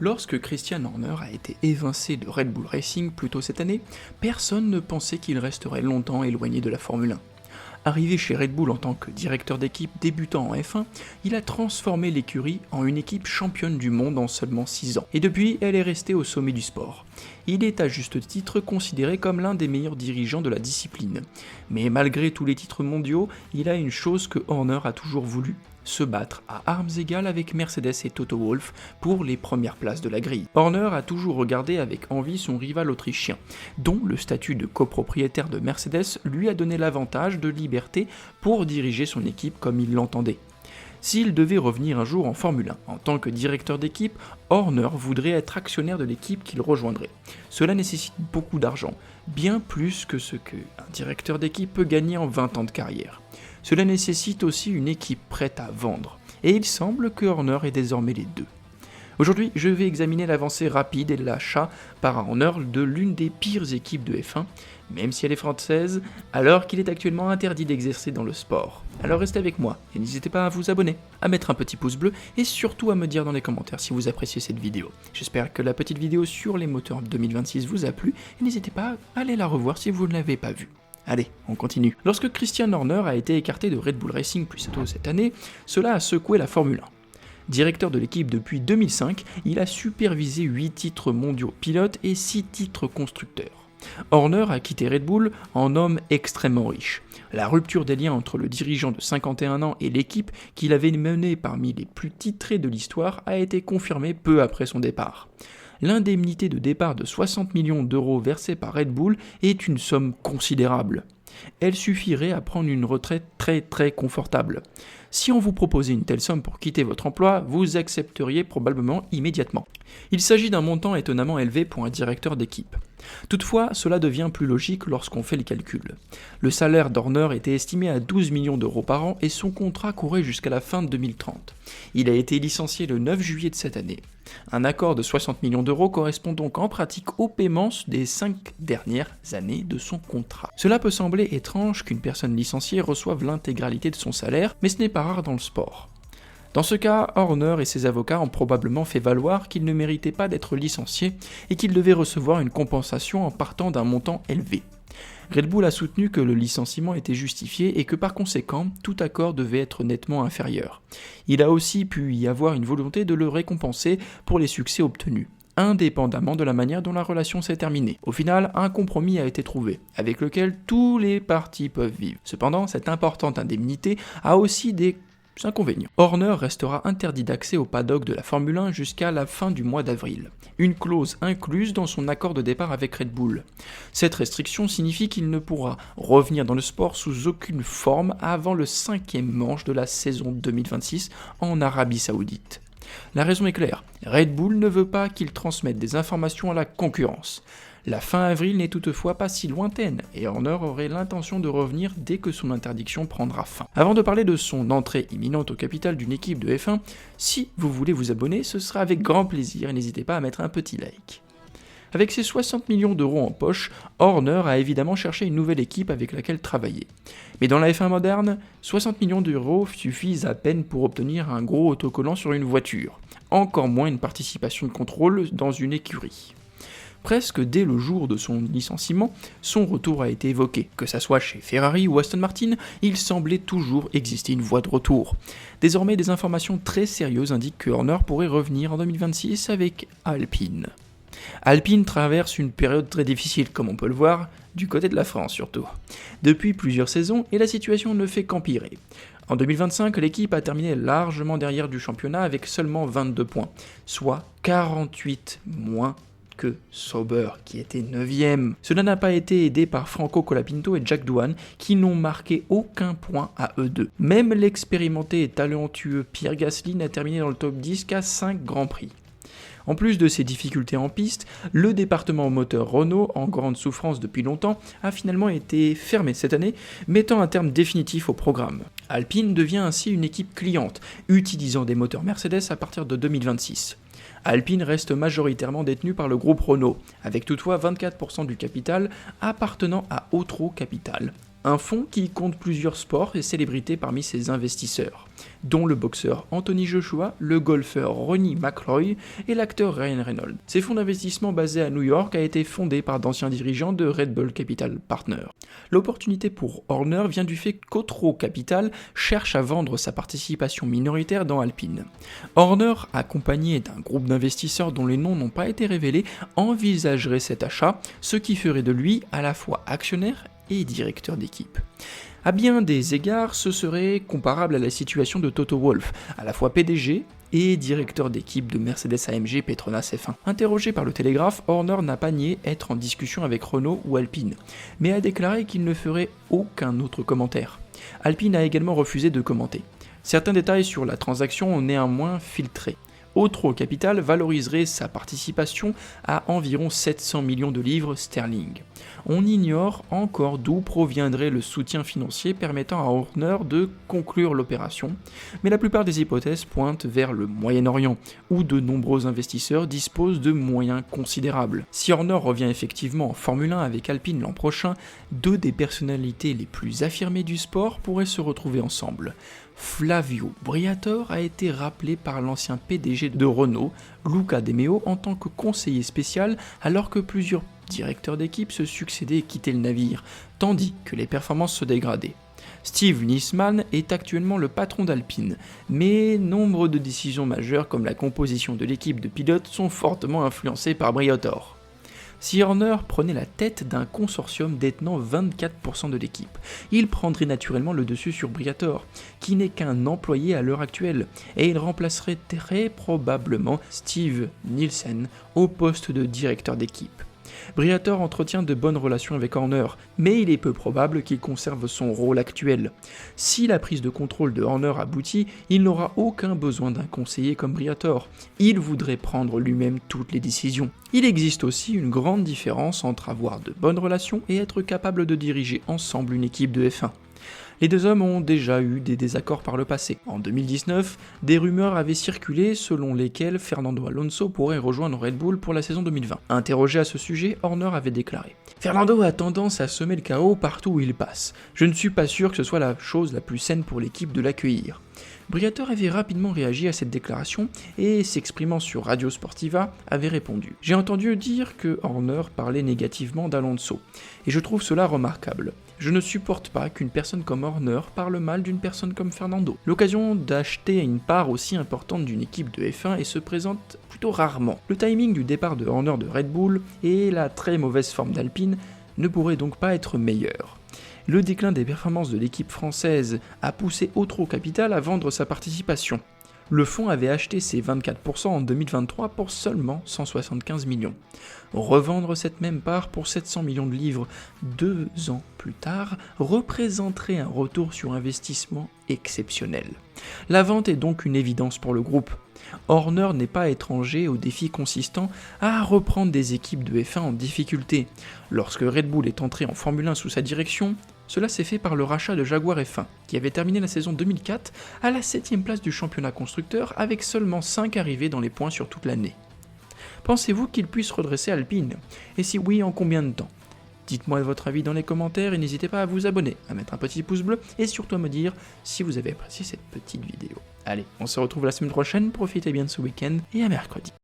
Lorsque Christian Horner a été évincé de Red Bull Racing plus tôt cette année, personne ne pensait qu'il resterait longtemps éloigné de la Formule 1. Arrivé chez Red Bull en tant que directeur d'équipe débutant en F1, il a transformé l'écurie en une équipe championne du monde en seulement 6 ans. Et depuis, elle est restée au sommet du sport. Il est à juste titre considéré comme l'un des meilleurs dirigeants de la discipline. Mais malgré tous les titres mondiaux, il a une chose que Horner a toujours voulu: se battre à armes égales avec Mercedes et Toto Wolff pour les premières places de la grille. Horner a toujours regardé avec envie son rival autrichien, dont le statut de copropriétaire de Mercedes lui a donné l'avantage de liberté pour diriger son équipe comme il l'entendait. S'il devait revenir un jour en Formule 1 en tant que directeur d'équipe, Horner voudrait être actionnaire de l'équipe qu'il rejoindrait. Cela nécessite beaucoup d'argent, bien plus que ce qu'un directeur d'équipe peut gagner en 20 ans de carrière. Cela nécessite aussi une équipe prête à vendre, et il semble que Horner est désormais les deux. Aujourd'hui, je vais examiner l'avancée rapide et l'achat par Horner de l'une des pires équipes de F1, même si elle est française, alors qu'il est actuellement interdit d'exercer dans le sport. Alors restez avec moi, et n'hésitez pas à vous abonner, à mettre un petit pouce bleu, et surtout à me dire dans les commentaires si vous appréciez cette vidéo. J'espère que la petite vidéo sur les moteurs 2026 vous a plu, et n'hésitez pas à aller la revoir si vous ne l'avez pas vue. Allez, on continue. Lorsque Christian Horner a été écarté de Red Bull Racing plus tôt cette année, cela a secoué la Formule 1. Directeur de l'équipe depuis 2005, il a supervisé 8 titres mondiaux pilotes et 6 titres constructeurs. Horner a quitté Red Bull en homme extrêmement riche. La rupture des liens entre le dirigeant de 51 ans et l'équipe qu'il avait menée parmi les plus titrés de l'histoire a été confirmée peu après son départ. L'indemnité de départ de 60 millions d'euros versée par Red Bull est une somme considérable. Elle suffirait à prendre une retraite très confortable. Si on vous proposait une telle somme pour quitter votre emploi, vous accepteriez probablement immédiatement. Il s'agit d'un montant étonnamment élevé pour un directeur d'équipe. Toutefois, cela devient plus logique lorsqu'on fait les calculs. Le salaire d'Horner était estimé à 12 millions d'euros par an et son contrat courait jusqu'à la fin de 2030. Il a été licencié le 9 juillet de cette année. Un accord de 60 millions d'euros correspond donc en pratique au paiement des 5 dernières années de son contrat. Cela peut sembler étrange qu'une personne licenciée reçoive l'intégralité de son salaire, mais ce n'est pas rare dans le sport. Dans ce cas, Horner et ses avocats ont probablement fait valoir qu'il ne méritait pas d'être licencié et qu'il devait recevoir une compensation en partant d'un montant élevé. Red Bull a soutenu que le licenciement était justifié et que par conséquent, tout accord devait être nettement inférieur. Il a aussi pu y avoir une volonté de le récompenser pour les succès obtenus, indépendamment de la manière dont la relation s'est terminée. Au final, un compromis a été trouvé, avec lequel tous les parties peuvent vivre. Cependant, cette importante indemnité a aussi des inconvénients. Horner restera interdit d'accès au paddock de la Formule 1 jusqu'à la fin du mois d'avril, une clause incluse dans son accord de départ avec Red Bull. Cette restriction signifie qu'il ne pourra revenir dans le sport sous aucune forme avant le 5e manche de la saison 2026 en Arabie Saoudite. La raison est claire, Red Bull ne veut pas qu'il transmette des informations à la concurrence. La fin avril n'est toutefois pas si lointaine, et Horner aurait l'intention de revenir dès que son interdiction prendra fin. Avant de parler de son entrée imminente au capital d'une équipe de F1, si vous voulez vous abonner, ce sera avec grand plaisir et n'hésitez pas à mettre un petit like. Avec ses 60 millions d'euros en poche, Horner a évidemment cherché une nouvelle équipe avec laquelle travailler. Mais dans la F1 moderne, 60 millions d'euros suffisent à peine pour obtenir un gros autocollant sur une voiture, encore moins une participation de contrôle dans une écurie. Presque dès le jour de son licenciement, son retour a été évoqué. Que ça soit chez Ferrari ou Aston Martin, il semblait toujours exister une voie de retour. Désormais, des informations très sérieuses indiquent que Horner pourrait revenir en 2026 avec Alpine. Alpine traverse une période très difficile, comme on peut le voir, du côté de la France surtout, depuis plusieurs saisons, et la situation ne fait qu'empirer. En 2025, l'équipe a terminé largement derrière du championnat avec seulement 22 points, soit 48 moins que Sauber, qui était 9ème. Cela n'a pas été aidé par Franco Colapinto et Jack Doohan, qui n'ont marqué aucun point à eux deux. Même l'expérimenté et talentueux Pierre Gasly n'a terminé dans le top 10 qu'à 5 Grands Prix. En plus de ces difficultés en piste, le département moteur Renault, en grande souffrance depuis longtemps, a finalement été fermé cette année, mettant un terme définitif au programme. Alpine devient ainsi une équipe cliente, utilisant des moteurs Mercedes à partir de 2026. Alpine reste majoritairement détenu par le groupe Renault, avec toutefois 24% du capital appartenant à Otro Capital, un fonds qui compte plusieurs sports et célébrités parmi ses investisseurs, dont le boxeur Anthony Joshua, le golfeur Ronnie McIlroy et l'acteur Ryan Reynolds. Ces fonds d'investissement basés à New York a été fondé par d'anciens dirigeants de Red Bull Capital Partners. L'opportunité pour Horner vient du fait qu'Otro Capital cherche à vendre sa participation minoritaire dans Alpine. Horner, accompagné d'un groupe d'investisseurs dont les noms n'ont pas été révélés, envisagerait cet achat, ce qui ferait de lui à la fois actionnaire et directeur d'équipe. À bien des égards, ce serait comparable à la situation de Toto Wolff, à la fois PDG et directeur d'équipe de Mercedes-AMG Petronas F1. Interrogé par le Télégraphe, Horner n'a pas nié être en discussion avec Renault ou Alpine, mais a déclaré qu'il ne ferait aucun autre commentaire. Alpine a également refusé de commenter. Certains détails sur la transaction ont néanmoins filtré. Otro Capital valoriserait sa participation à environ 700 millions de livres sterling. On ignore encore d'où proviendrait le soutien financier permettant à Horner de conclure l'opération, mais la plupart des hypothèses pointent vers le Moyen-Orient, où de nombreux investisseurs disposent de moyens considérables. Si Horner revient effectivement en Formule 1 avec Alpine l'an prochain, deux des personnalités les plus affirmées du sport pourraient se retrouver ensemble. Flavio Briatore a été rappelé par l'ancien PDG de Renault, Luca De Meo, en tant que conseiller spécial, alors que plusieurs directeurs d'équipe se succédaient et quittaient le navire, tandis que les performances se dégradaient. Steve Nisman est actuellement le patron d'Alpine, mais nombre de décisions majeures comme la composition de l'équipe de pilotes sont fortement influencées par Briatore. Si Horner prenait la tête d'un consortium détenant 24% de l'équipe, il prendrait naturellement le dessus sur Briatore, qui n'est qu'un employé à l'heure actuelle, et il remplacerait très probablement Steve Nielsen au poste de directeur d'équipe. Briatore entretient de bonnes relations avec Horner, mais il est peu probable qu'il conserve son rôle actuel. Si la prise de contrôle de Horner aboutit, il n'aura aucun besoin d'un conseiller comme Briatore. Il voudrait prendre lui-même toutes les décisions. Il existe aussi une grande différence entre avoir de bonnes relations et être capable de diriger ensemble une équipe de F1. Les deux hommes ont déjà eu des désaccords par le passé. En 2019, des rumeurs avaient circulé selon lesquelles Fernando Alonso pourrait rejoindre Red Bull pour la saison 2020. Interrogé à ce sujet, Horner avait déclaré « Fernando a tendance à semer le chaos partout où il passe. Je ne suis pas sûr que ce soit la chose la plus saine pour l'équipe de l'accueillir. » Briatore avait rapidement réagi à cette déclaration et, s'exprimant sur Radio Sportiva, avait répondu « J'ai entendu dire que Horner parlait négativement d'Alonso, et je trouve cela remarquable. Je ne supporte pas qu'une personne comme Horner parle mal d'une personne comme Fernando. L'occasion d'acheter une part aussi importante d'une équipe de F1 et se présente plutôt rarement. Le timing du départ de Horner de Red Bull et la très mauvaise forme d'Alpine ne pourraient donc pas être meilleurs. Le déclin des performances de l'équipe française a poussé Otro Capital à vendre sa participation. Le fonds avait acheté ses 24% en 2023 pour seulement 175 millions. Revendre cette même part pour 700 millions de livres 2 ans plus tard représenterait un retour sur investissement exceptionnel. La vente est donc une évidence pour le groupe. Horner n'est pas étranger au défi consistant à reprendre des équipes de F1 en difficulté. Lorsque Red Bull est entré en Formule 1 sous sa direction, cela s'est fait par le rachat de Jaguar F1, qui avait terminé la saison 2004 à la 7ème place du championnat constructeur avec seulement 5 arrivées dans les points sur toute l'année. Pensez-vous qu'il puisse redresser Alpine? Et si oui, en combien de temps? Dites-moi votre avis dans les commentaires et n'hésitez pas à vous abonner, à mettre un petit pouce bleu et surtout à me dire si vous avez apprécié cette petite vidéo. Allez, on se retrouve la semaine prochaine, profitez bien de ce week-end et à mercredi.